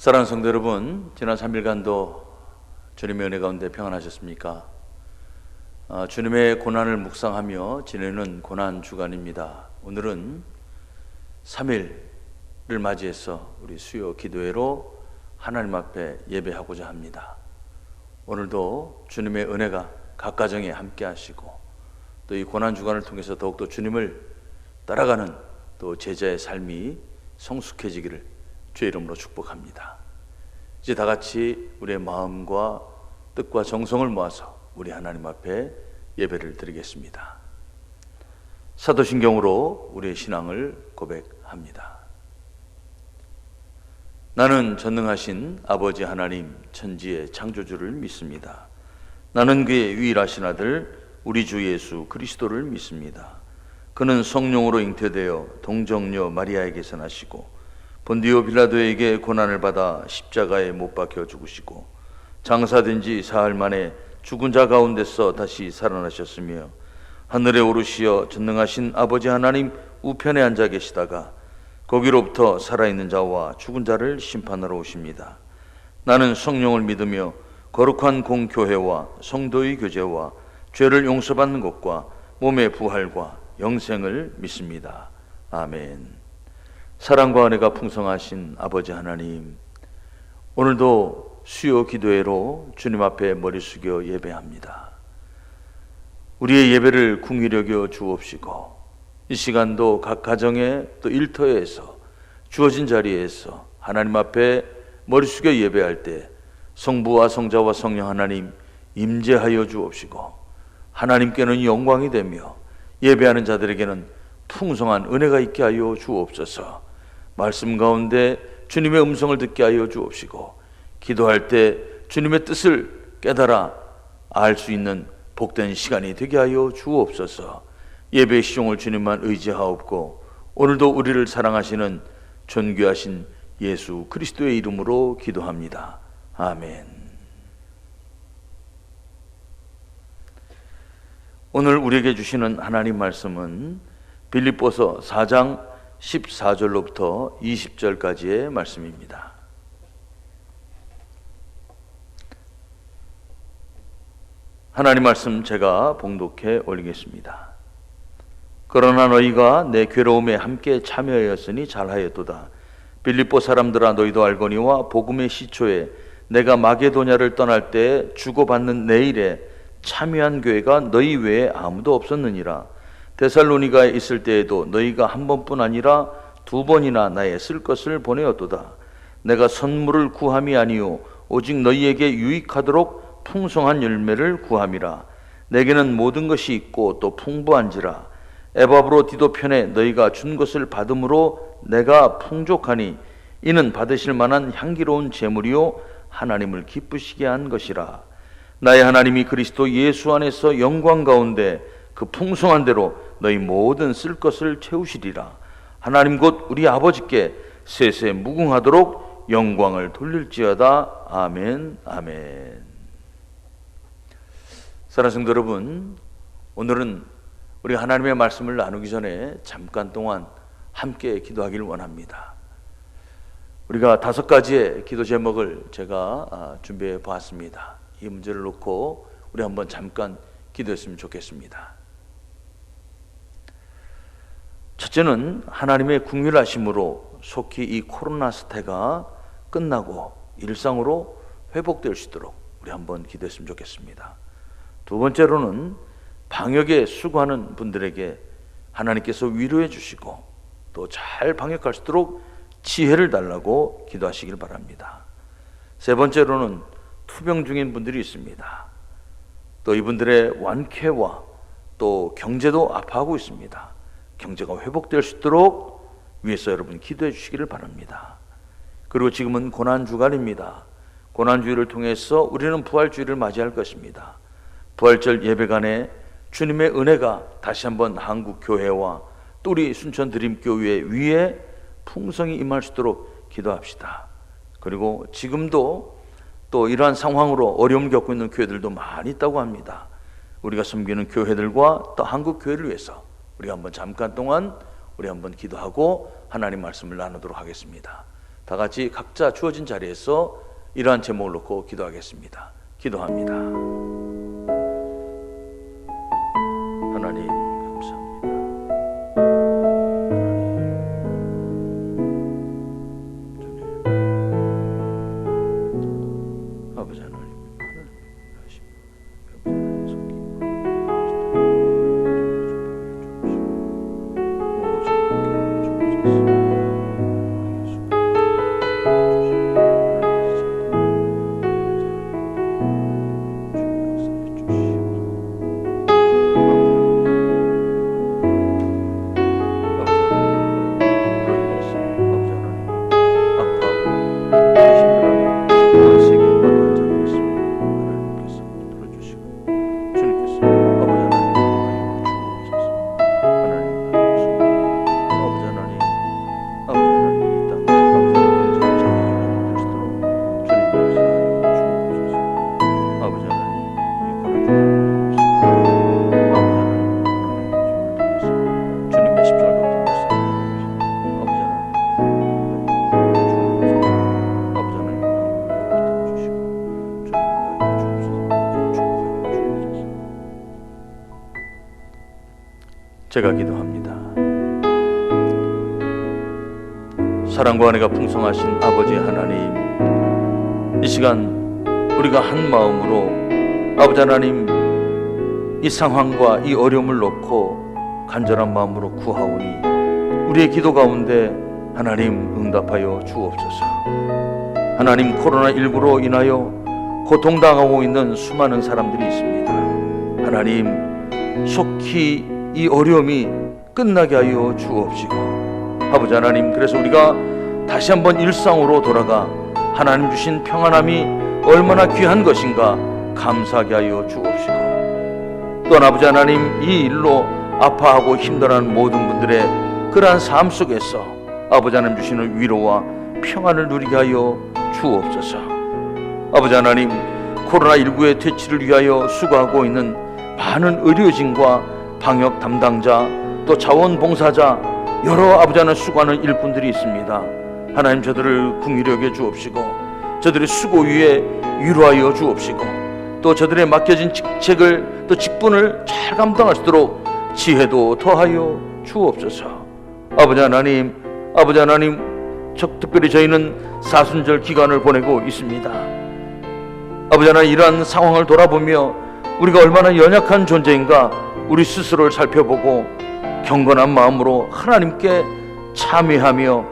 사랑하는 성도 여러분, 지난 3일간도 주님의 은혜 가운데 평안하셨습니까? 주님의 고난을 묵상하며 지내는 고난 주간입니다. 오늘은 3일을 맞이해서 우리 수요 기도회로 하나님 앞에 예배하고자 합니다. 오늘도 주님의 은혜가 각 가정에 함께 하시고 또 이 고난 주간을 통해서 더욱더 주님을 따라가는 또 제자의 삶이 성숙해지기를 주의 이름으로 축복합니다. 이제 다 같이 우리의 마음과 뜻과 정성을 모아서 우리 하나님 앞에 예배를 드리겠습니다. 사도신경으로 우리의 신앙을 고백합니다. 나는 전능하신 아버지 하나님 천지의 창조주를 믿습니다. 나는 그의 유일하신 아들 우리 주 예수 그리스도를 믿습니다. 그는 성령으로 잉태되어 동정녀 마리아에게서 나시고 본디오 빌라도에게 고난을 받아 십자가에 못 박혀 죽으시고 장사된 지 사흘 만에 죽은 자 가운데서 다시 살아나셨으며 하늘에 오르시어 전능하신 아버지 하나님 우편에 앉아 계시다가 거기로부터 살아있는 자와 죽은 자를 심판하러 오십니다. 나는 성령을 믿으며 거룩한 공교회와 성도의 교제와 죄를 용서받는 것과 몸의 부활과 영생을 믿습니다. 아멘. 사랑과 은혜가 풍성하신 아버지 하나님, 오늘도 수요 기도회로 주님 앞에 머리 숙여 예배합니다. 우리의 예배를 궁히 여겨 주옵시고 이 시간도 각 가정에 또 일터에서 주어진 자리에서 하나님 앞에 머리 숙여 예배할 때 성부와 성자와 성령 하나님 임재하여 주옵시고 하나님께는 영광이 되며 예배하는 자들에게는 풍성한 은혜가 있게 하여 주옵소서. 말씀 가운데 주님의 음성을 듣게 하여 주옵시고 기도할 때 주님의 뜻을 깨달아 알 수 있는 복된 시간이 되게 하여 주옵소서. 예배의 시종을 주님만 의지하옵고 오늘도 우리를 사랑하시는 존귀하신 예수 그리스도의 이름으로 기도합니다. 아멘. 오늘 우리에게 주시는 하나님 말씀은 빌립보서 4장 14절로부터 20절까지의 말씀입니다. 하나님 말씀 제가 봉독해 올리겠습니다. 그러나 너희가 내 괴로움에 함께 참여하였으니 잘하였도다. 빌립보 사람들아 너희도 알거니와 복음의 시초에 내가 마게도냐를 떠날 때 주고받는 내 일에 참여한 교회가 너희 외에 아무도 없었느니라. 데살로니가에 있을 때에도 너희가 한 번뿐 아니라 두 번이나 나의 쓸 것을 보내었도다. 내가 선물을 구함이 아니요 오직 너희에게 유익하도록 풍성한 열매를 구함이라. 내게는 모든 것이 있고 또 풍부한지라. 에바브로디도 편에 너희가 준 것을 받음으로 내가 풍족하니 이는 받으실 만한 향기로운 제물이요 하나님을 기쁘시게 한 것이라. 나의 하나님이 그리스도 예수 안에서 영광 가운데 그 풍성한 대로 너희 모든 쓸 것을 채우시리라. 하나님 곧 우리 아버지께 세세 무궁하도록 영광을 돌릴지어다. 아멘. 아멘. 사랑하는 성도 여러분, 오늘은 우리 하나님의 말씀을 나누기 전에 잠깐 동안 함께 기도하기를 원합니다. 우리가 5가지의 기도 제목을 제가 준비해 보았습니다. 이 문제를 놓고 우리 한번 잠깐 기도했으면 좋겠습니다. 첫째는 하나님의 긍휼하심으로 속히 이 코로나 사태가 끝나고 일상으로 회복될 수 있도록 우리 한번 기도했으면 좋겠습니다. 두 번째로는 방역에 수고하는 분들에게 하나님께서 위로해 주시고 또 잘 방역할 수 있도록 지혜를 달라고 기도하시길 바랍니다. 세 번째로는 투병 중인 분들이 있습니다. 또 이분들의 완쾌와 또 경제도 아파하고 있습니다. 경제가 회복될 수 있도록 위해서 여러분 기도해 주시기를 바랍니다. 그리고 지금은 고난주간입니다. 고난주일을 통해서 우리는 부활주일을 맞이할 것입니다. 부활절 예배간에 주님의 은혜가 다시 한번 한국교회와 또 우리 순천드림교회 위에 풍성히 임할 수 있도록 기도합시다. 그리고 지금도 또 이러한 상황으로 어려움 겪고 있는 교회들도 많이 있다고 합니다. 우리가 섬기는 교회들과 또 한국교회를 위해서 우리가 한번 잠깐 동안 우리 한번 기도하고 하나님 말씀을 나누도록 하겠습니다. 다 같이 각자 주어진 자리에서 이러한 제목을 놓고 기도하겠습니다. 기도합니다. 하나님 감사합니다. 하나님, 아버지 하나님, 제가 기도합니다. 사랑과 은혜가 풍성하신 아버지 하나님, 이 시간 우리가 한 마음으로 아버지 하나님 이 상황과 이 어려움을 놓고 간절한 마음으로 구하오니 우리의 기도 가운데 하나님 응답하여 주옵소서. 하나님, 코로나19로 인하여 고통당하고 있는 수많은 사람들이 있습니다. 하나님, 속히 이 어려움이 끝나게 하여 주옵시고, 아버지 하나님, 그래서 우리가 다시 한번 일상으로 돌아가 하나님 주신 평안함이 얼마나 귀한 것인가 감사하게 하여 주옵시고, 또한 아버지 하나님, 이 일로 아파하고 힘들어하는 모든 분들의 그러한 삶 속에서 아버지 하나님 주시는 위로와 평안을 누리게 하여 주옵소서. 아버지 하나님, 코로나19의 퇴치를 위하여 수고하고 있는 많은 의료진과 방역 담당자, 또 자원봉사자, 여러 아버지 하나님 수고하는 일꾼들이 있습니다. 하나님, 저들을 긍휼히 여겨 주옵시고, 저들의 수고 위에 위로하여 주옵시고, 또 저들의 맡겨진 직책을, 또 직분을 잘 감당할 수 있도록 지혜도 더하여 주옵소서. 아버지 하나님, 특별히 저희는 사순절 기간을 보내고 있습니다. 아버지 하나님, 이러한 상황을 돌아보며 우리가 얼마나 연약한 존재인가 우리 스스로를 살펴보고 경건한 마음으로 하나님께 참회하며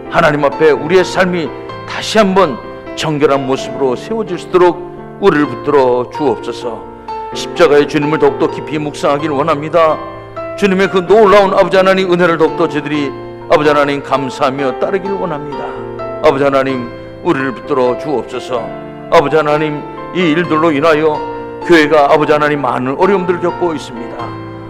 하나님 앞에 우리의 삶이 다시 한번 정결한 모습으로 세워질 수 있도록 우리를 붙들어 주옵소서. 십자가의 주님을 더욱더 깊이 묵상하길 원합니다. 주님의 그 놀라운 아버지 하나님 은혜를 더욱더 저희들이 아버지 하나님 감사하며 따르길 원합니다. 아버지 하나님, 우리를 붙들어 주옵소서. 아버지 하나님, 이 일들로 인하여 교회가 아버지 하나님 많은 어려움들을 겪고 있습니다.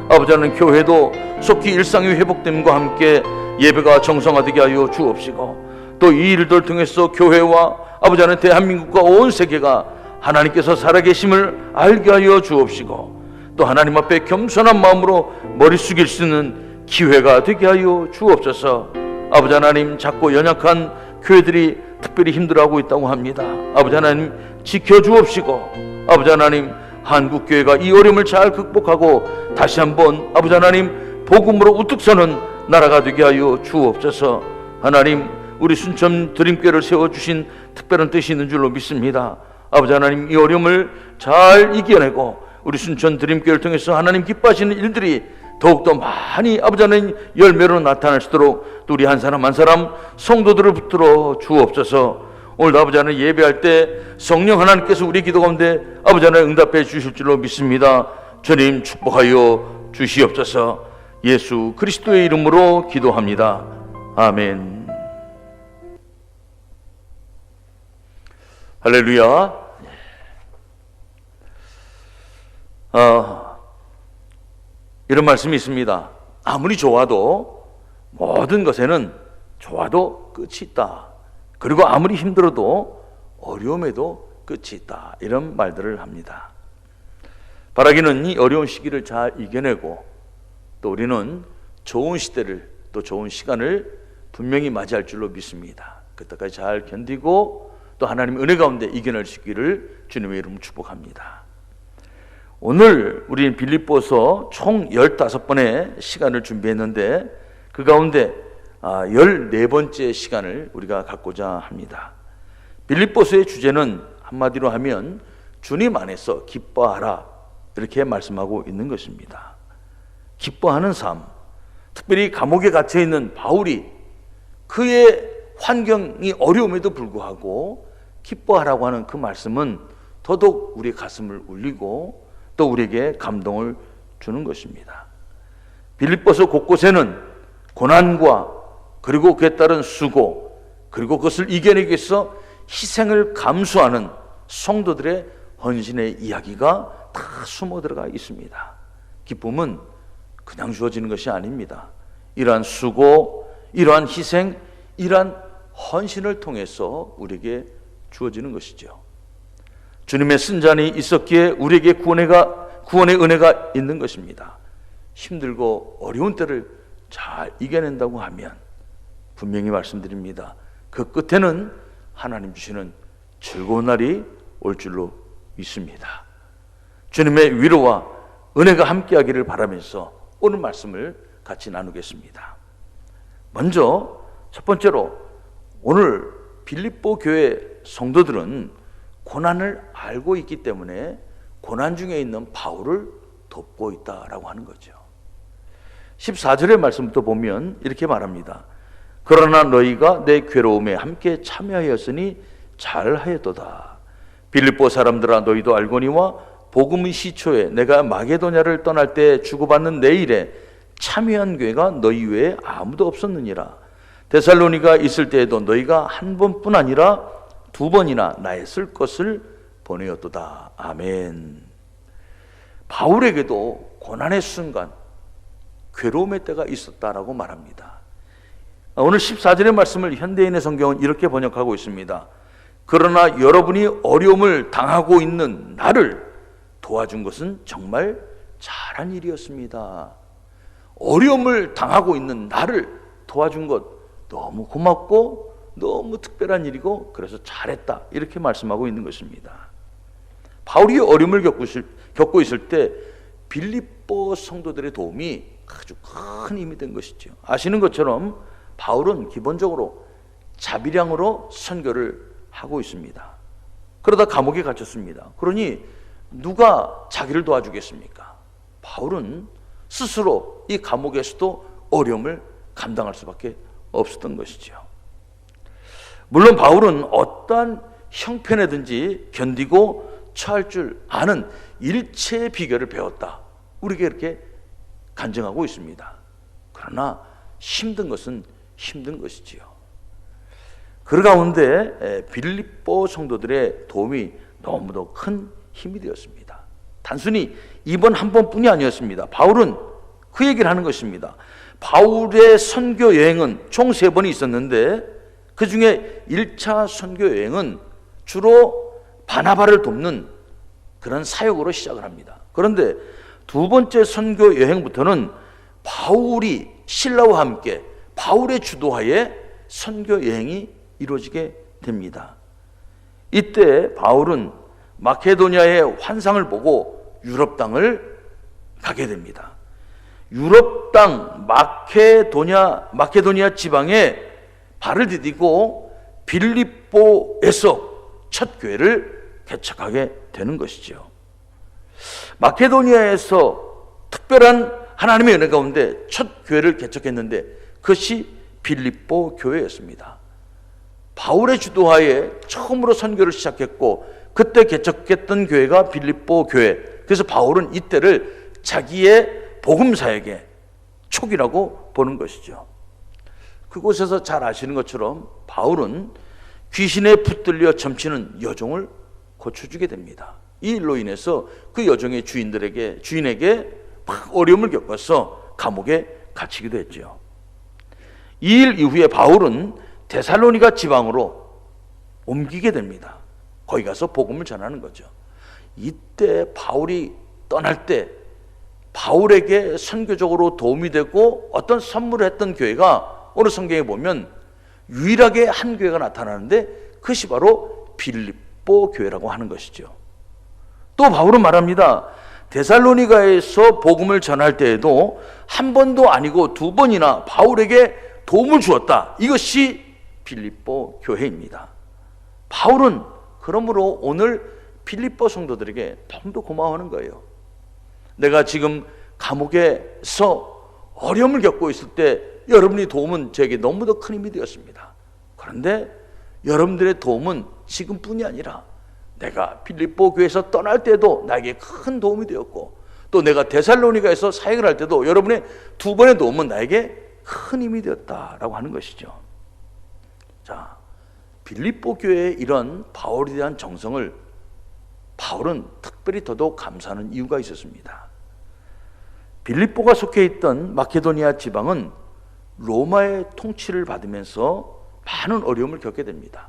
아버지 하나님, 교회도 속히 일상의 회복됨과 함께 예배가 정상화되게 하여 주옵시고, 또 이 일들 통해서 교회와 아버지 하나님 대한민국과 온 세계가 하나님께서 살아계심을 알게 하여 주옵시고, 또 하나님 앞에 겸손한 마음으로 머리 숙일 수 있는 기회가 되게 하여 주옵소서. 아버지 하나님, 작고 연약한 교회들이 특별히 힘들어하고 있다고 합니다. 아버지 하나님, 지켜주옵시고, 아버지 하나님, 한국교회가 이 어려움을 잘 극복하고 다시 한번 아버지 하나님 복음으로 우뚝 서는 나라가 되게 하여 주옵소서. 하나님, 우리 순천 드림교회를 세워주신 특별한 뜻이 있는 줄로 믿습니다. 아버지 하나님, 이 어려움을 잘 이겨내고 우리 순천 드림교회를 통해서 하나님 기뻐하시는 일들이 더욱더 많이 아버지 하나님 열매로 나타날 수 있도록 또 우리 한 사람 한 사람 성도들을 붙들어 주옵소서. 오늘도 아버지 하나님 예배할 때 성령 하나님께서 우리 기도 가운데 아버지 하나님 응답해 주실 줄로 믿습니다. 주님 축복하여 주시옵소서. 예수 그리스도의 이름으로 기도합니다. 아멘. 할렐루야. 이런 말씀이 있습니다. 아무리 좋아도 모든 것에는 좋아도 끝이 있다. 그리고 아무리 힘들어도 어려움에도 끝이 있다. 이런 말들을 합니다. 바라기는 이 어려운 시기를 잘 이겨내고 또 우리는 좋은 시대를 또 좋은 시간을 분명히 맞이할 줄로 믿습니다. 그때까지 잘 견디고 또 하나님의 은혜 가운데 이겨낼 수 있기를 주님의 이름으로 축복합니다. 오늘 우리는 빌립보서 총 15번의 시간을 준비했는데 그 가운데 14번째 시간을 우리가 갖고자 합니다. 빌립보서의 주제는 한마디로 하면 주님 안에서 기뻐하라, 이렇게 말씀하고 있는 것입니다. 기뻐하는 삶, 특별히 감옥에 갇혀있는 바울이 그의 환경이 어려움에도 불구하고 기뻐하라고 하는 그 말씀은 더더욱 우리의 가슴을 울리고 또 우리에게 감동을 주는 것입니다. 빌립보서 곳곳에는 고난과 그리고 그에 따른 수고, 그리고 그것을 이겨내기 위해서 희생을 감수하는 성도들의 헌신의 이야기가 다 숨어 들어가 있습니다. 기쁨은 그냥 주어지는 것이 아닙니다. 이러한 수고, 이러한 희생, 이러한 헌신을 통해서 우리에게 주어지는 것이죠. 주님의 쓴잔이 있었기에 우리에게 구원의 은혜가 있는 것입니다. 힘들고 어려운 때를 잘 이겨낸다고 하면 분명히 말씀드립니다. 그 끝에는 하나님 주시는 즐거운 날이 올 줄로 믿습니다. 주님의 위로와 은혜가 함께하기를 바라면서 오늘 말씀을 같이 나누겠습니다. 먼저 첫 번째로 오늘 빌립보 교회 성도들은 고난을 알고 있기 때문에 고난 중에 있는 바울을 돕고 있다라고 하는 거죠. 14절의 말씀부터 보면 이렇게 말합니다. 그러나 너희가 내 괴로움에 함께 참여하였으니 잘하였도다. 빌립보 사람들아, 너희도 알거니와 복음의 시초에 내가 마게도냐를 떠날 때 주고받는 내 일에 참여한 교회가 너희 외에 아무도 없었느니라. 데살로니가 있을 때에도 너희가 한 번뿐 아니라 2번이나 나의 쓸 것을 보내었도다. 아멘. 바울에게도 고난의 순간, 괴로움의 때가 있었다라고 말합니다. 오늘 14절의 말씀을 현대인의 성경은 이렇게 번역하고 있습니다. 그러나 여러분이 어려움을 당하고 있는 나를 도와준 것은 정말 잘한 일이었습니다. 어려움을 당하고 있는 나를 도와준 것 너무 고맙고 너무 특별한 일이고 그래서 잘했다, 이렇게 말씀하고 있는 것입니다. 바울이 어려움을 겪고 있을 때 빌립보 성도들의 도움이 아주 큰 힘이 된 것이죠. 아시는 것처럼 바울은 기본적으로 자비량으로 선교를 하고 있습니다. 그러다 감옥에 갇혔습니다. 그러니 누가 자기를 도와주겠습니까? 바울은 스스로 이 감옥에서도 어려움을 감당할 수밖에 없었던 것이죠. 물론 바울은 어떠한 형편에든지 견디고 처할 줄 아는 일체의 비결을 배웠다, 우리에게 이렇게 간증하고 있습니다. 그러나 힘든 것은 힘든 것이지요. 그 가운데 빌립보 성도들의 도움이 너무도 큰 힘이 되었습니다. 단순히 이번 한 번뿐이 아니었습니다. 바울은 그 얘기를 하는 것입니다. 바울의 선교 여행은 총 3번이 있었는데 그 중에 1차 선교 여행은 주로 바나바를 돕는 그런 사역으로 시작을 합니다. 그런데 2번째 선교 여행부터는 바울이 신라와 함께 바울의 주도하에 선교 여행이 이루어지게 됩니다. 이때 바울은 마케도니아의 환상을 보고 유럽 땅을 가게 됩니다. 유럽 땅 마케도니아 지방에 발을 디디고 빌립보에서 첫 교회를 개척하게 되는 것이죠. 마케도니아에서 특별한 하나님의 은혜 가운데 첫 교회를 개척했는데 그것이 빌립보 교회였습니다. 바울의 주도하에 처음으로 선교를 시작했고 그때 개척했던 교회가 빌립보 교회. 그래서 바울은 이때를 자기의 복음 사역의 촉이라고 보는 것이죠. 그곳에서 잘 아시는 것처럼 바울은 귀신에 붙들려 점치는 여종을 고쳐주게 됩니다. 이 일로 인해서 그 여종의 주인에게 막 어려움을 겪어서 감옥에 갇히기도 했죠. 이 일 이후에 바울은 데살로니가 지방으로 옮기게 됩니다. 거기 가서 복음을 전하는 거죠. 이때 바울이 떠날 때 바울에게 선교적으로 도움이 되고 어떤 선물을 했던 교회가 오늘 성경에 보면 유일하게 한 교회가 나타나는데 그것이 바로 빌립보 교회라고 하는 것이죠. 또 바울은 말합니다. 데살로니가에서 복음을 전할 때에도 한 번도 아니고 두 번이나 바울에게 도움을 주었다. 이것이 빌립보 교회입니다. 바울은 그러므로 오늘 빌립보 성도들에게 너무도 고마워하는 거예요. 내가 지금 감옥에서 어려움을 겪고 있을 때 여러분의 도움은 저에게 너무도 큰 힘이 되었습니다. 그런데 여러분들의 도움은 지금뿐이 아니라 내가 빌립보 교회에서 떠날 때도 나에게 큰 도움이 되었고, 또 내가 데살로니가에서 사역을 할 때도 여러분의 두 번의 도움은 나에게 큰 힘이 되었다라고 하는 것이죠. 자, 빌립보 교회의 이런 바울에 대한 정성을 바울은 특별히 더더욱 감사하는 이유가 있었습니다. 빌립보가 속해 있던 마케도니아 지방은 로마의 통치를 받으면서 많은 어려움을 겪게 됩니다.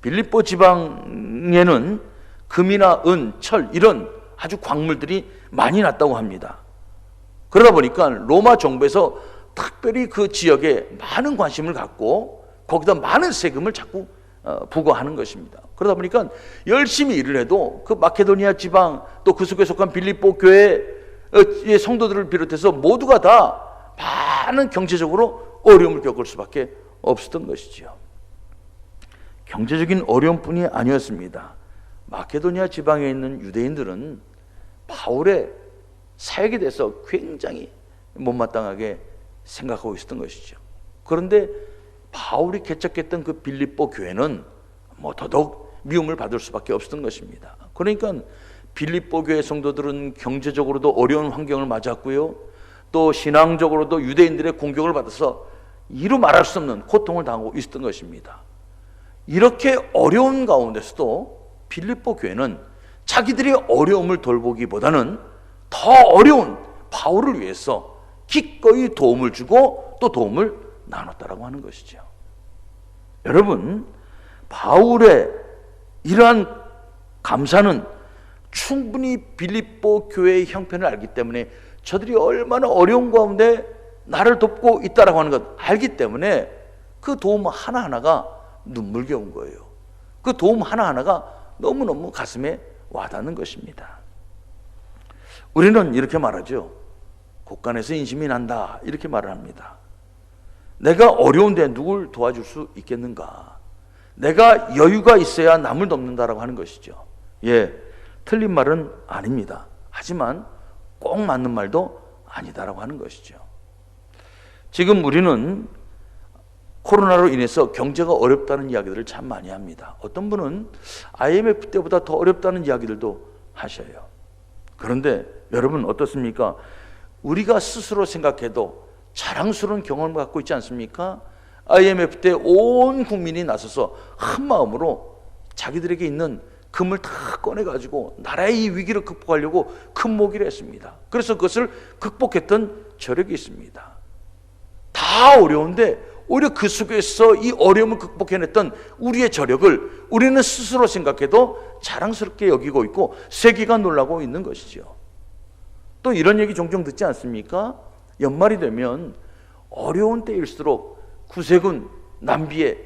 빌립보 지방에는 금이나 은, 철 이런 아주 광물들이 많이 났다고 합니다. 그러다 보니까 로마 정부에서 특별히 그 지역에 많은 관심을 갖고 거기다 많은 세금을 자꾸 부과하는 것입니다. 그러다 보니까 열심히 일을 해도 그 마케도니아 지방 또 그 속에 속한 빌립보 교회의 성도들을 비롯해서 모두가 다 많은 경제적으로 어려움을 겪을 수밖에 없었던 것이죠. 경제적인 어려움뿐이 아니었습니다. 마케도니아 지방에 있는 유대인들은 바울의 사역에 대해서 굉장히 못마땅하게 생각하고 있었던 것이죠. 그런데 바울이 개척했던 그 빌립보 교회는 더더욱 미움을 받을 수밖에 없었던 것입니다. 그러니까 빌립보 교회 성도들은 경제적으로도 어려운 환경을 맞았고요, 또 신앙적으로도 유대인들의 공격을 받아서 이루 말할 수 없는 고통을 당하고 있었던 것입니다. 이렇게 어려운 가운데서도 빌립보 교회는 자기들의 어려움을 돌보기보다는 더 어려운 바울을 위해서 기꺼이 도움을 주고 또 도움을 나눴다라고 하는 것이죠. 여러분, 바울의 이러한 감사는 충분히 빌립보 교회의 형편을 알기 때문에 저들이 얼마나 어려운 가운데 나를 돕고 있다라고 하는 것 알기 때문에 그 도움 하나하나가 눈물겨운 거예요. 그 도움 하나하나가 너무너무 가슴에 와닿는 것입니다. 우리는 이렇게 말하죠. 곳간에서 인심이 난다, 이렇게 말을 합니다. 내가 어려운데 누굴 도와줄 수 있겠는가? 내가 여유가 있어야 남을 돕는다라고 하는 것이죠. 예, 틀린 말은 아닙니다. 하지만 꼭 맞는 말도 아니다라고 하는 것이죠. 지금 우리는 코로나로 인해서 경제가 어렵다는 이야기들을 참 많이 합니다. 어떤 분은 IMF 때보다 더 어렵다는 이야기들도 하셔요. 그런데 여러분 어떻습니까? 우리가 스스로 생각해도 자랑스러운 경험을 갖고 있지 않습니까? IMF 때 온 국민이 나서서 한 마음으로 자기들에게 있는 금을 다 꺼내가지고 나라의 이 위기를 극복하려고 큰 모기를 했습니다. 그래서 그것을 극복했던 저력이 있습니다. 다 어려운데 오히려 그 속에서 이 어려움을 극복해냈던 우리의 저력을 우리는 스스로 생각해도 자랑스럽게 여기고 있고 세계가 놀라고 있는 것이죠. 또 이런 얘기 종종 듣지 않습니까? 연말이 되면 어려운 때일수록 구세군 남비에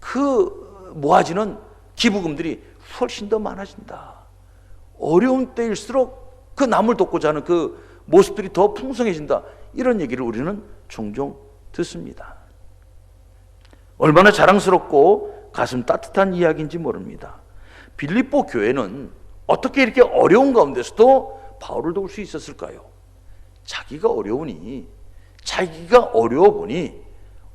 그 모아지는 기부금들이 훨씬 더 많아진다. 어려운 때일수록 그 남을 돕고자 하는 그 모습들이 더 풍성해진다. 이런 얘기를 우리는 종종 듣습니다. 얼마나 자랑스럽고 가슴 따뜻한 이야기인지 모릅니다. 빌립보 교회는 어떻게 이렇게 어려운 가운데서도 바울을 도울 수 있었을까요? 자기가 어려우니, 자기가 어려워 보니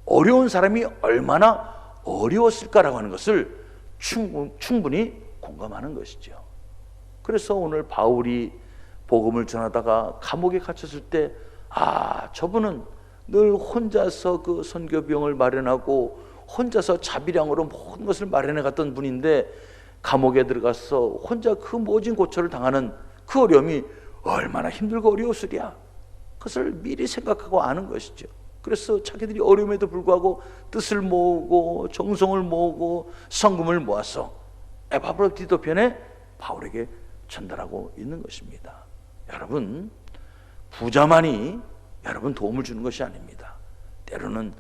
어려운 사람이 얼마나 어려웠을까라고 하는 것을 충분히 공감하는 것이죠. 그래서 오늘 바울이 복음을 전하다가 감옥에 갇혔을 때 저분은 늘 혼자서 그 선교비용을 마련하고 혼자서 자비량으로 모든 것을 마련해 갔던 분인데 감옥에 들어가서 혼자 그 모진 고초를 당하는 그 어려움이 얼마나 힘들고 어려웠으랴. 그것을 미리 생각하고 아는 것이죠. 그래서 자기들이 어려움에도 불구하고 뜻을 모으고 정성을 모으고 성금을 모아서 에바브로디도 편에 바울에게 전달하고 있는 것입니다. 여러분, 부자만이 여러분 도움을 주는 것이 아닙니다. 때로는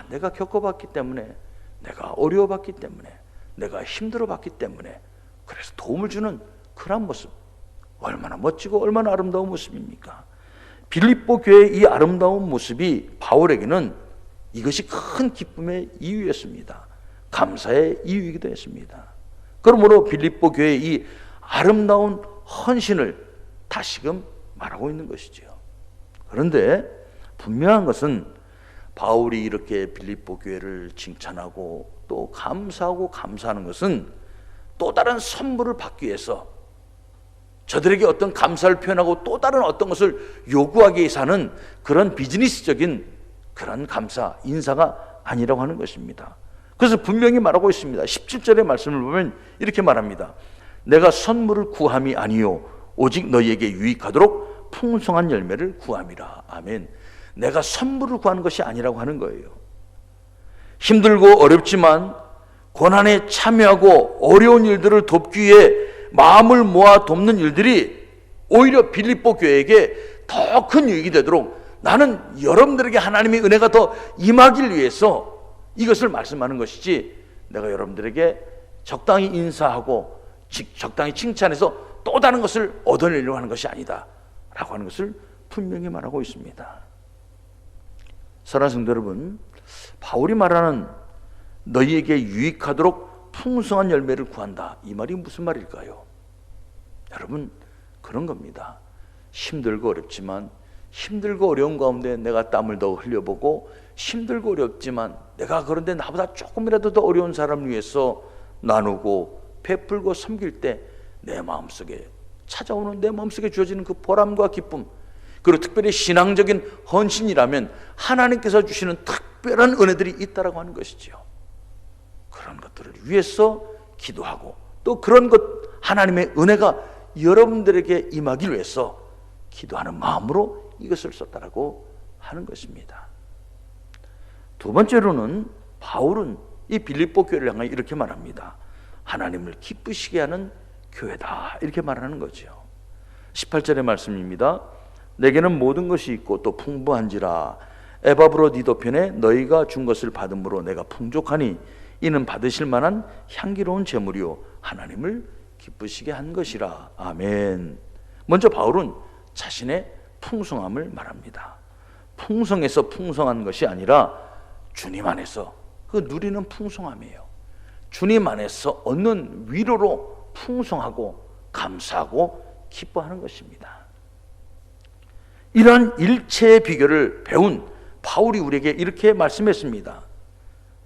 내가 겪어봤기 때문에 내가 어려워봤기 때문에, 내가 힘들어봤기 때문에, 그래서 도움을 주는 그런 모습, 얼마나 멋지고 얼마나 아름다운 모습입니까? 빌립보 교회의 이 아름다운 모습이 바울에게는 이것이 큰 기쁨의 이유였습니다. 감사의 이유이기도 했습니다. 그러므로 빌립보 교회의 이 아름다운 헌신을 다시금 말하고 있는 것이죠. 그런데 분명한 것은 바울이 이렇게 빌립보 교회를 칭찬하고 또 감사하고 감사하는 것은 또 다른 선물을 받기 위해서 저들에게 어떤 감사를 표현하고 또 다른 어떤 것을 요구하기 위해서 하는 그런 비즈니스적인 그런 감사, 인사가 아니라고 하는 것입니다. 그래서 분명히 말하고 있습니다. 17절의 말씀을 보면 이렇게 말합니다. 내가 선물을 구함이 아니요 오직 너희에게 유익하도록 풍성한 열매를 구함이라. 아멘. 내가 선물을 구하는 것이 아니라고 하는 거예요. 힘들고 어렵지만 고난에 참여하고 어려운 일들을 돕기 위해 마음을 모아 돕는 일들이 오히려 빌립보 교회에게 더 큰 유익이 되도록 나는 여러분들에게 하나님의 은혜가 더 임하길 위해서 이것을 말씀하는 것이지, 내가 여러분들에게 적당히 인사하고 적당히 칭찬해서 또 다른 것을 얻어내려고 하는 것이 아니다 라고 하는 것을 분명히 말하고 있습니다. 사랑하는 성도 여러분, 바울이 말하는 너희에게 유익하도록 풍성한 열매를 구한다, 이 말이 무슨 말일까요? 여러분, 그런 겁니다. 힘들고 어렵지만, 힘들고 어려운 가운데 내가 땀을 더 흘려보고, 힘들고 어렵지만 내가 그런데 나보다 조금이라도 더 어려운 사람을 위해서 나누고 베풀고 섬길 때 내 마음속에 찾아오는, 내 마음속에 주어지는 그 보람과 기쁨, 그리고 특별히 신앙적인 헌신이라면 하나님께서 주시는 특별한 은혜들이 있다라고 하는 것이죠. 그런 것들을 위해서 기도하고 또 그런 것, 하나님의 은혜가 여러분들에게 임하기 위해서 기도하는 마음으로 이것을 썼다라고 하는 것입니다. 두 번째로는 바울은 이 빌립보 교회를 향해 이렇게 말합니다. 하나님을 기쁘시게 하는 교회다, 이렇게 말하는 거죠. 18절의 말씀입니다. 내게는 모든 것이 있고 또 풍부한지라 에바브로디도 편에 너희가 준 것을 받음으로 내가 풍족하니 이는 받으실 만한 향기로운 제물이요 하나님을 기쁘시게 한 것이라. 아멘. 먼저 바울은 자신의 풍성함을 말합니다. 풍성해서 풍성한 것이 아니라 주님 안에서 그 누리는 풍성함이에요. 주님 안에서 얻는 위로로 풍성하고 감사하고 기뻐하는 것입니다. 이러한 일체의 비결을 배운 바울이 우리에게 이렇게 말씀했습니다.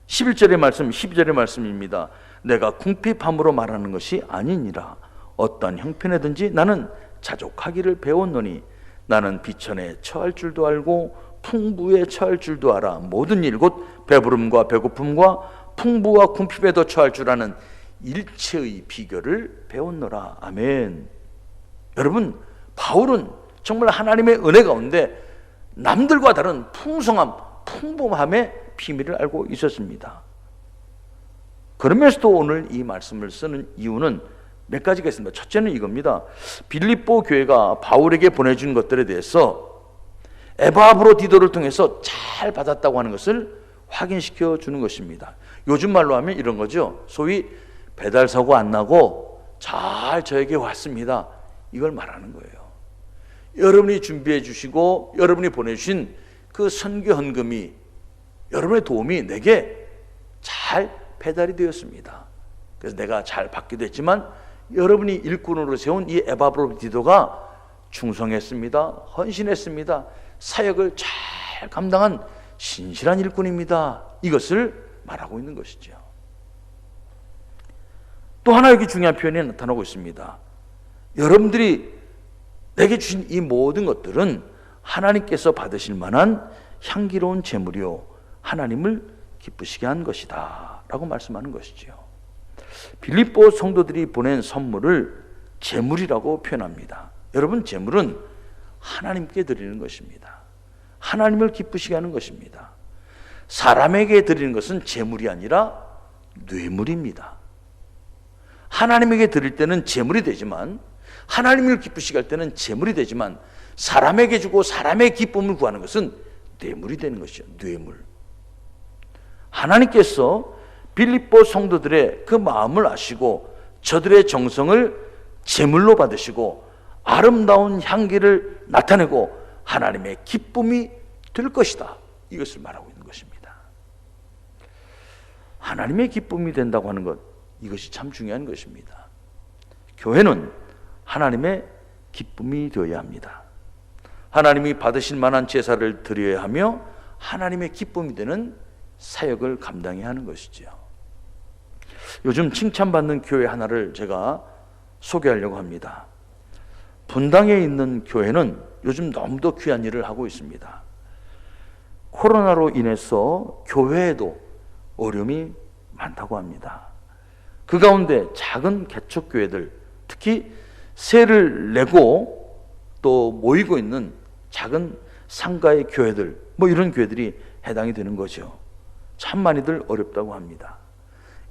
11절의 말씀, 12절의 말씀입니다. 내가 궁핍함으로 말하는 것이 아니니라. 어떤 형편에든지 나는 자족하기를 배웠노니 나는 비천에 처할 줄도 알고 풍부에 처할 줄도 알아. 모든 일 곧 배부름과 배고픔과 풍부와 궁핍에도 처할 줄 아는 일체의 비결을 배웠노라. 아멘. 여러분, 바울은 정말 하나님의 은혜 가운데 남들과 다른 풍성함, 풍부함의 비밀을 알고 있었습니다. 그러면서도 오늘 이 말씀을 쓰는 이유는 몇 가지가 있습니다. 첫째는 이겁니다. 빌립보 교회가 바울에게 보내준 것들에 대해서 에바브로디도를 통해서 잘 받았다고 하는 것을 확인시켜 주는 것입니다. 요즘 말로 하면 이런 거죠. 소위 배달사고 안 나고 잘 저에게 왔습니다, 이걸 말하는 거예요. 여러분이 준비해 주시고 여러분이 보내주신 그 선교 헌금이, 여러분의 도움이 내게 잘 배달이 되었습니다. 그래서 내가 잘 받기도 했지만 여러분이 일꾼으로 세운 이 에바브로디도가 충성했습니다, 헌신했습니다, 사역을 잘 감당한 신실한 일꾼입니다, 이것을 말하고 있는 것이죠. 또 하나 여기 중요한 표현이 나타나고 있습니다. 여러분들이 내게 주신 이 모든 것들은 하나님께서 받으실 만한 향기로운 제물이요 하나님을 기쁘시게 한 것이다 라고 말씀하는 것이죠. 빌립보 성도들이 보낸 선물을 제물이라고 표현합니다. 여러분, 제물은 하나님께 드리는 것입니다. 하나님을 기쁘시게 하는 것입니다. 사람에게 드리는 것은 제물이 아니라 뇌물입니다. 하나님에게 드릴 때는 제물이 되지만, 하나님을 기쁘시게 할 때는 제물이 되지만, 사람에게 주고 사람의 기쁨을 구하는 것은 뇌물이 되는 것이죠. 뇌물. 하나님께서 빌립보 성도들의 그 마음을 아시고 저들의 정성을 제물로 받으시고 아름다운 향기를 나타내고 하나님의 기쁨이 될 것이다, 이것을 말하고 있는 것입니다. 하나님의 기쁨이 된다고 하는 것, 이것이 참 중요한 것입니다. 교회는 하나님의 기쁨이 되어야 합니다. 하나님이 받으실 만한 제사를 드려야 하며 하나님의 기쁨이 되는 사역을 감당해야 하는 것이죠. 요즘 칭찬받는 교회 하나를 제가 소개하려고 합니다. 분당에 있는 교회는 요즘 너무도 귀한 일을 하고 있습니다. 코로나로 인해서 교회에도 어려움이 많다고 합니다. 그 가운데 작은 개척교회들, 특히 세를 내고 또 모이고 있는 작은 상가의 교회들, 이런 교회들이 해당이 되는 거죠. 참 많이들 어렵다고 합니다.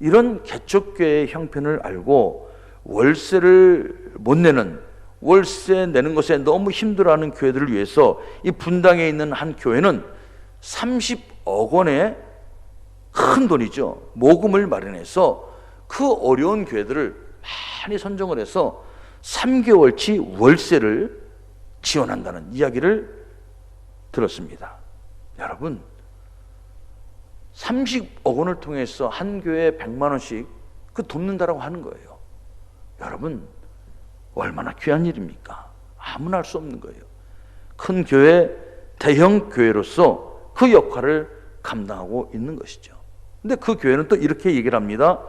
이런 개척교회의 형편을 알고 월세를 못 내는, 월세 내는 것에 너무 힘들어하는 교회들을 위해서 이 분당에 있는 한 교회는 30억 원의 큰 돈이죠, 모금을 마련해서 그 어려운 교회들을 많이 선정을 해서 3개월치 월세를 지원한다는 이야기를 들었습니다. 여러분, 30억 원을 통해서 한 교회에 100만 원씩 돕는다라고 하는 거예요. 여러분, 얼마나 귀한 일입니까? 아무나 할 수 없는 거예요. 큰 교회, 대형 교회로서 그 역할을 감당하고 있는 것이죠. 근데 그 교회는 또 이렇게 얘기를 합니다.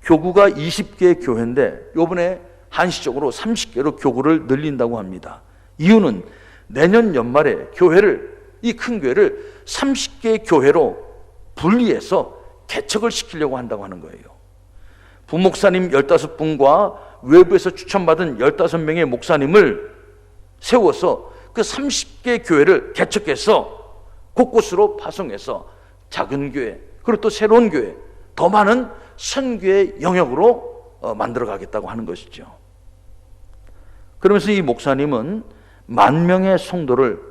교구가 20개의 교회인데 이번에 한시적으로 30개로 교구를 늘린다고 합니다. 이유는 내년 연말에 교회를, 이 큰 교회를 30개의 교회로 분리해서 개척을 시키려고 한다고 하는 거예요. 부목사님 15분과 외부에서 추천받은 15명의 목사님을 세워서 그 30개 교회를 개척해서 곳곳으로 파송해서 작은 교회, 그리고 또 새로운 교회, 더 많은 선교의 영역으로 만들어 가겠다고 하는 것이죠. 그러면서 이 목사님은 10,000명의 성도를,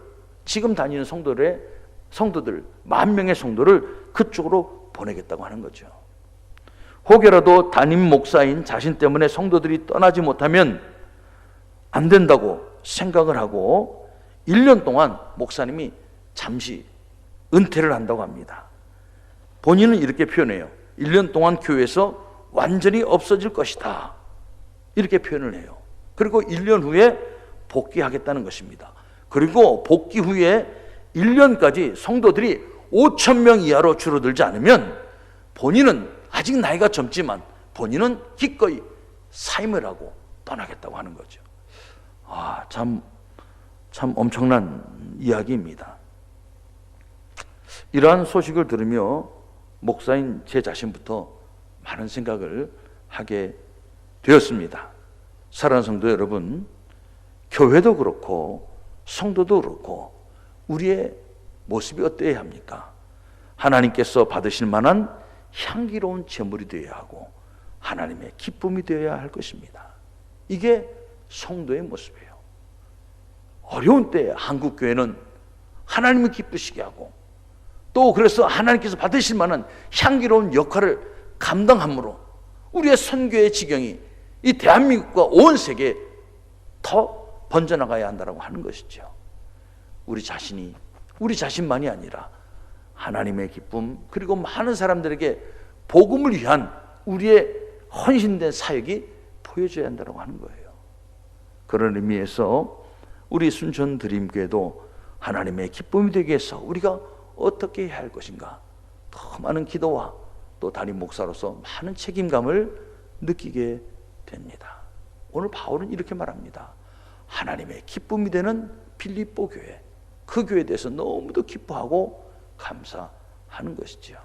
지금 다니는 성도들 10,000명의 성도를 그쪽으로 보내겠다고 하는 거죠. 혹여라도 담임 목사인 자신 때문에 성도들이 떠나지 못하면 안 된다고 생각을 하고 1년 동안 목사님이 잠시 은퇴를 한다고 합니다. 본인은 이렇게 표현해요. 1년 동안 교회에서 완전히 없어질 것이다, 이렇게 표현을 해요. 그리고 1년 후에 복귀하겠다는 것입니다. 그리고 복귀 후에 1년까지 성도들이 5,000명 이하로 줄어들지 않으면 본인은 아직 나이가 젊지만 본인은 기꺼이 사임을 하고 떠나겠다고 하는 거죠. 참 엄청난 이야기입니다. 이러한 소식을 들으며 목사인 제 자신부터 많은 생각을 하게 되었습니다. 사랑하는 성도 여러분, 교회도 그렇고 성도도 그렇고 우리의 모습이 어때야 합니까? 하나님께서 받으실 만한 향기로운 제물이 되어야 하고 하나님의 기쁨이 되어야 할 것입니다. 이게 성도의 모습이에요. 어려운 때에 한국 교회는 하나님을 기쁘시게 하고 또 그래서 하나님께서 받으실 만한 향기로운 역할을 감당함으로 우리의 선교의 지경이 이 대한민국과 온 세계에 더 번져나가야 한다고 하는 것이죠. 우리 자신만이 아니라 하나님의 기쁨, 그리고 많은 사람들에게 복음을 위한 우리의 헌신된 사역이 보여져야 한다고 하는 거예요. 그런 의미에서 우리 순천 드림교회도 하나님의 기쁨이 되기 위해서 우리가 어떻게 해야 할 것인가, 더 많은 기도와 또 담임 목사로서 많은 책임감을 느끼게 됩니다. 오늘 바울은 이렇게 말합니다. 하나님의 기쁨이 되는 빌립보 교회, 그 교회에 대해서 너무도 기뻐하고 감사하는 것이죠.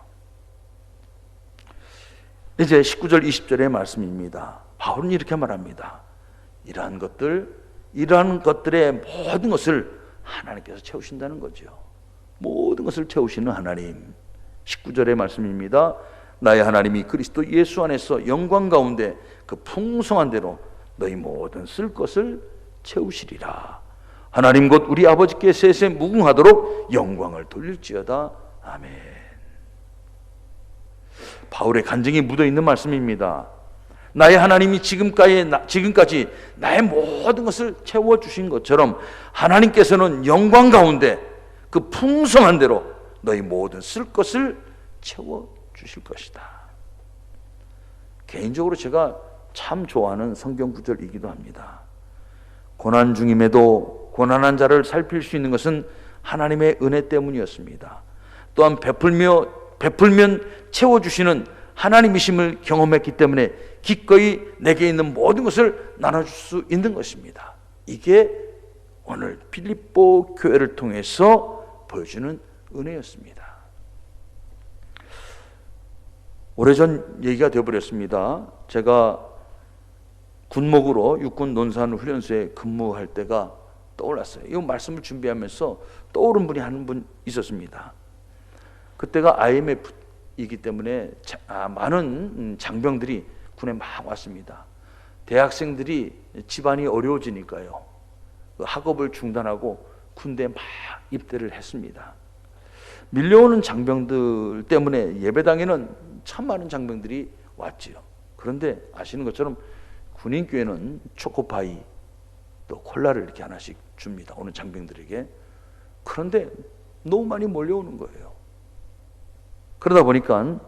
이제 19절 20절의 말씀입니다. 바울은 이렇게 말합니다. 이러한 것들의 모든 것을 하나님께서 채우신다는 거죠. 모든 것을 채우시는 하나님. 19절의 말씀입니다. 나의 하나님이 그리스도 예수 안에서 영광 가운데 그 풍성한 대로 너희 모든 쓸 것을 채우시리라. 하나님 곧 우리 아버지께 세세 무궁하도록 영광을 돌릴지어다. 아멘. 바울의 간증이 묻어있는 말씀입니다. 나의 하나님이 지금까지 나의 모든 것을 채워주신 것처럼 하나님께서는 영광 가운데 그 풍성한 대로 너희 모든 쓸 것을 채워주실 것이다. 개인적으로 제가 참 좋아하는 성경 구절이기도 합니다. 고난 중임에도 고난한 자를 살필 수 있는 것은 하나님의 은혜 때문이었습니다. 또한 베풀면 채워주시는 하나님이심을 경험했기 때문에 기꺼이 내게 있는 모든 것을 나눠줄 수 있는 것입니다. 이게 오늘 빌립보 교회를 통해서 보여주는 은혜였습니다. 오래전 얘기가 되어버렸습니다. 제가 군목으로 육군 논산 훈련소에 근무할 때가 떠올랐어요. 이 말씀을 준비하면서 떠오른 분이 한 분 있었습니다. 그때가 IMF이기 때문에 많은 장병들이 군에 막 왔습니다. 대학생들이 집안이 어려워지니까요, 학업을 중단하고 군대에 막 입대를 했습니다. 밀려오는 장병들 때문에 예배당에는 참 많은 장병들이 왔지요. 그런데 아시는 것처럼 군인교회는 초코파이 또 콜라를 이렇게 하나씩 줍니다, 오는 장병들에게. 그런데 너무 많이 몰려오는 거예요. 그러다 보니까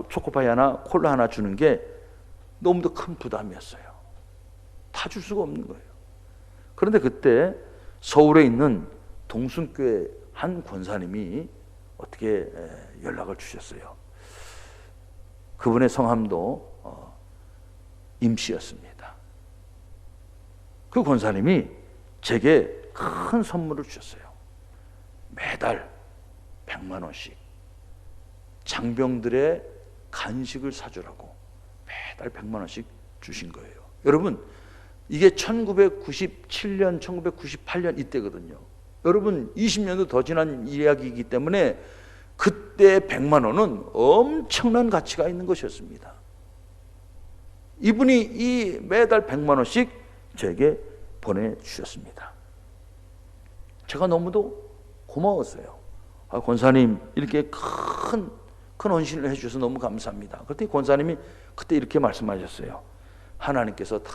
초코파이 하나 콜라 하나 주는 게 너무도 큰 부담이었어요. 다 줄 수가 없는 거예요. 그런데 그때 서울에 있는 동순교회 한 권사님이 어떻게 연락을 주셨어요. 그분의 성함도 임씨였습니다. 그 권사님이 제게 큰 선물을 주셨어요. 매달 100만 원씩 장병들의 간식을 사주라고 매달 100만 원씩 주신 거예요. 여러분, 이게 1997년, 1998년 이때거든요. 여러분, 20년도 더 지난 이야기이기 때문에 그때 100만 원은 엄청난 가치가 있는 것이었습니다. 이분이 이 매달 100만 원씩 제게 보내주셨습니다. 제가 너무도 고마웠어요. 권사님, 이렇게 큰 헌신을 해주셔서 너무 감사합니다. 그때 권사님이 그때 이렇게 말씀하셨어요. 하나님께서 다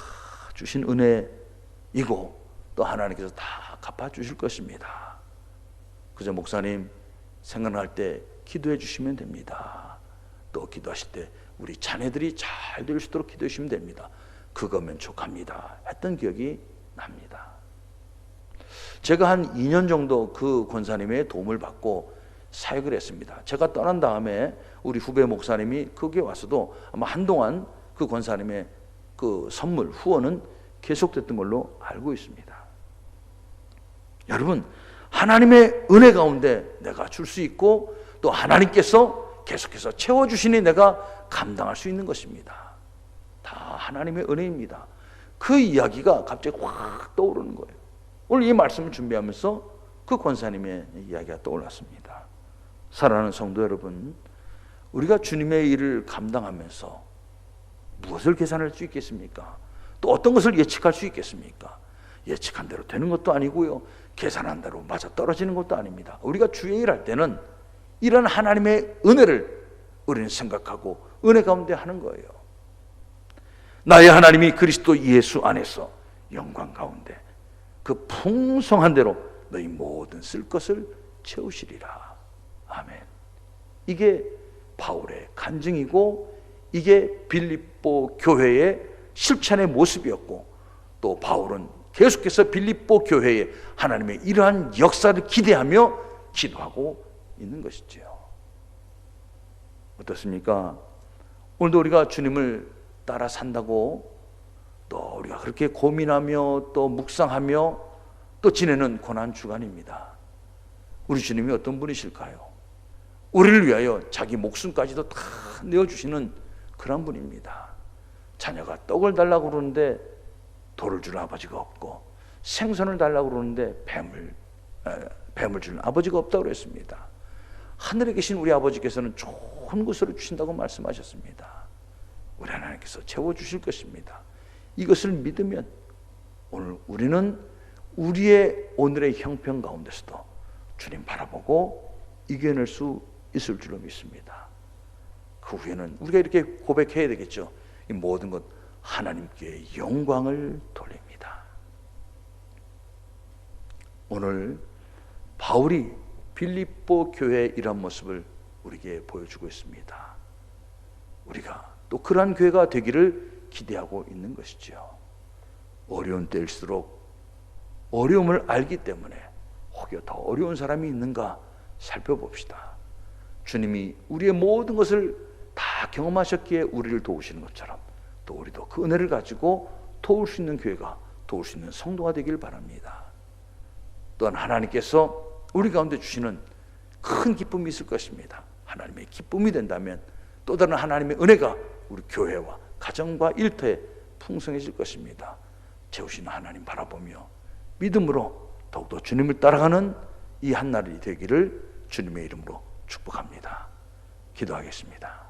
주신 은혜이고 또 하나님께서 다 갚아주실 것입니다. 그저 목사님 생각날 때 기도해 주시면 됩니다. 또 기도하실 때 우리 자녀들이 잘 될 수 있도록 기도해 주시면 됩니다. 그거면 족합니다 했던 기억이 납니다. 제가 한 2년 정도 그 권사님의 도움을 받고 사역을 했습니다. 제가 떠난 다음에 우리 후배 목사님이 거기에 와서도 아마 한동안 그 권사님의 그 선물, 후원은 계속됐던 걸로 알고 있습니다. 여러분, 하나님의 은혜 가운데 내가 줄 수 있고 또 하나님께서 계속해서 채워주시니 내가 감당할 수 있는 것입니다. 다 하나님의 은혜입니다. 그 이야기가 갑자기 확 떠오르는 거예요. 오늘 이 말씀을 준비하면서 그 권사님의 이야기가 떠올랐습니다. 사랑하는 성도 여러분, 우리가 주님의 일을 감당하면서 무엇을 계산할 수 있겠습니까? 또 어떤 것을 예측할 수 있겠습니까? 예측한 대로 되는 것도 아니고요, 계산한 대로 맞아 떨어지는 것도 아닙니다. 우리가 주의 일할 때는 이런 하나님의 은혜를 우리는 생각하고 은혜 가운데 하는 거예요. 나의 하나님이 그리스도 예수 안에서 영광 가운데 그 풍성한 대로 너희 모든 쓸 것을 채우시리라. 아멘. 이게 바울의 간증이고 이게 빌립보 교회의 실천의 모습이었고, 또 바울은 계속해서 빌립보 교회에 하나님의 이러한 역사를 기대하며 기도하고 있는 것이죠. 어떻습니까? 오늘도 우리가 주님을 따라 산다고 또 우리가 그렇게 고민하며 또 묵상하며 또 지내는 고난 주간입니다. 우리 주님이 어떤 분이실까요? 우리를 위하여 자기 목숨까지도 다 내어주시는 그런 분입니다. 자녀가 떡을 달라고 그러는데 돌을 주는 아버지가 없고, 생선을 달라고 그러는데 뱀을 주는 아버지가 없다고 그랬습니다. 하늘에 계신 우리 아버지께서는 좋은 것으로 주신다고 말씀하셨습니다. 우리 하나님께서 채워주실 것입니다. 이것을 믿으면 오늘 우리는 우리의 오늘의 형편 가운데서도 주님 바라보고 이겨낼 수 있을 줄로 믿습니다. 그 후에는 우리가 이렇게 고백해야 되겠죠. 이 모든 것 하나님께 영광을 돌립니다. 오늘 바울이 빌립보 교회의 이런 모습을 우리에게 보여주고 있습니다. 우리가 또 그러한 교회가 되기를 기대하고 있는 것이죠. 어려운 때일수록 어려움을 알기 때문에 혹여 더 어려운 사람이 있는가 살펴봅시다. 주님이 우리의 모든 것을 다 경험하셨기에 우리를 도우시는 것처럼 또 우리도 그 은혜를 가지고 도울 수 있는 교회가, 도울 수 있는 성도가 되길 바랍니다. 또한 하나님께서 우리 가운데 주시는 큰 기쁨이 있을 것입니다. 하나님의 기쁨이 된다면 또 다른 하나님의 은혜가 우리 교회와 가정과 일터에 풍성해질 것입니다. 채우시는 하나님 바라보며 믿음으로 더욱더 주님을 따라가는 이 한날이 되기를 주님의 이름으로 축복합니다. 기도하겠습니다.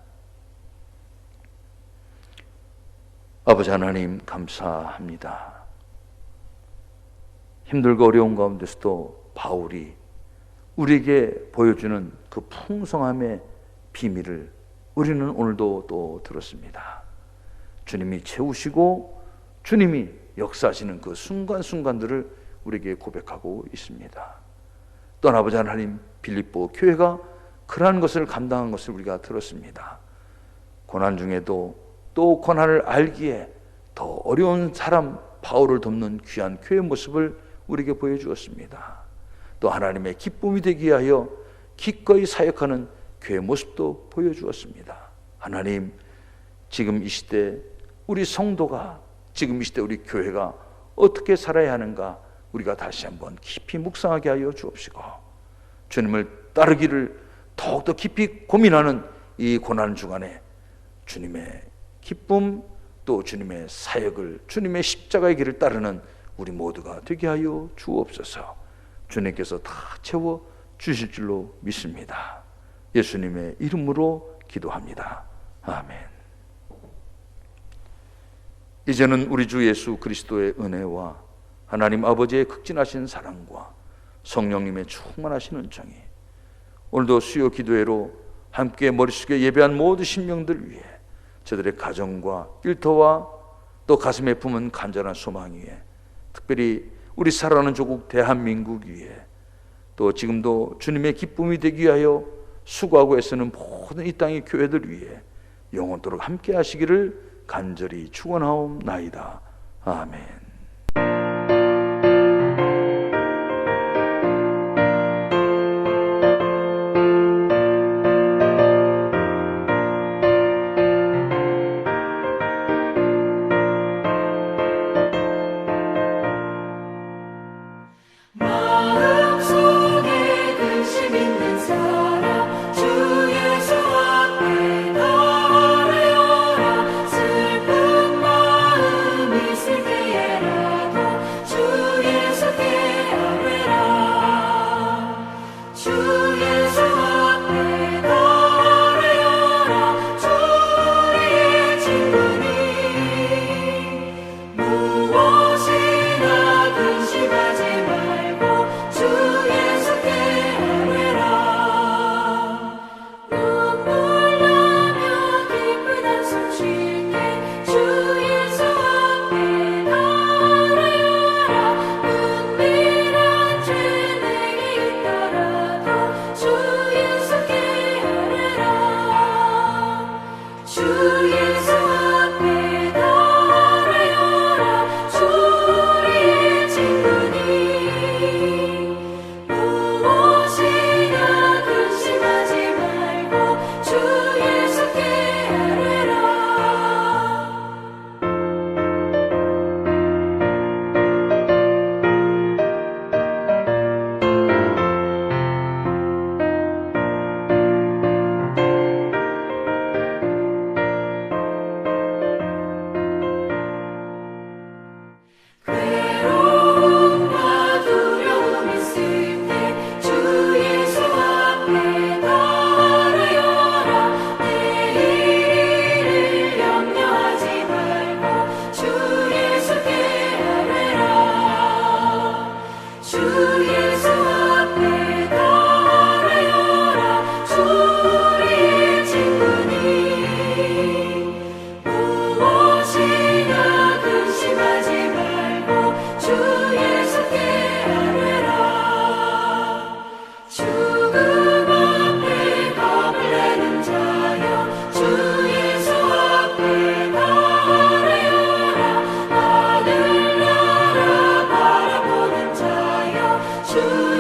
아버지 하나님 감사합니다. 힘들고 어려운 가운데서도 바울이 우리에게 보여주는 그 풍성함의 비밀을 우리는 오늘도 또 들었습니다. 주님이 채우시고 주님이 역사하시는 그 순간순간들을 우리에게 고백하고 있습니다. 또한 아버지 하나님 빌립보 교회가 그러한 것을 감당한 것을 우리가 들었습니다. 고난 중에도 또 고난을 알기에 더 어려운 사람 바울을 돕는 귀한 교회 모습을 우리에게 보여주었습니다. 또 하나님의 기쁨이 되기 위하여 기꺼이 사역하는 교회 모습도 보여주었습니다. 하나님, 지금 이 시대 우리 성도가, 지금 이 시대 우리 교회가 어떻게 살아야 하는가 우리가 다시 한번 깊이 묵상하게 하여 주옵시고 주님을 따르기를 더욱더 깊이 고민하는 이 고난 주간에 주님의 기쁨 또 주님의 사역을, 주님의 십자가의 길을 따르는 우리 모두가 되게 하여 주옵소서. 주님께서 다 채워 주실 줄로 믿습니다. 예수님의 이름으로 기도합니다. 아멘. 이제는 우리 주 예수 그리스도의 은혜와 하나님 아버지의 극진하신 사랑과 성령님의 충만하신 은총이 오늘도 수요 기도회로 함께 머리 숙여 예배한 모든 심령들 위해, 저들의 가정과 일터와 또 가슴에 품은 간절한 소망 위에, 특별히 우리 살아가는 조국 대한민국 위에, 또 지금도 주님의 기쁨이 되기 위하여 수고하고 애쓰는 모든 이 땅의 교회들 위해 영원토록 함께 하시기를 간절히 축원하옵나이다. 아멘. 슬픈 마음 있을 때에 주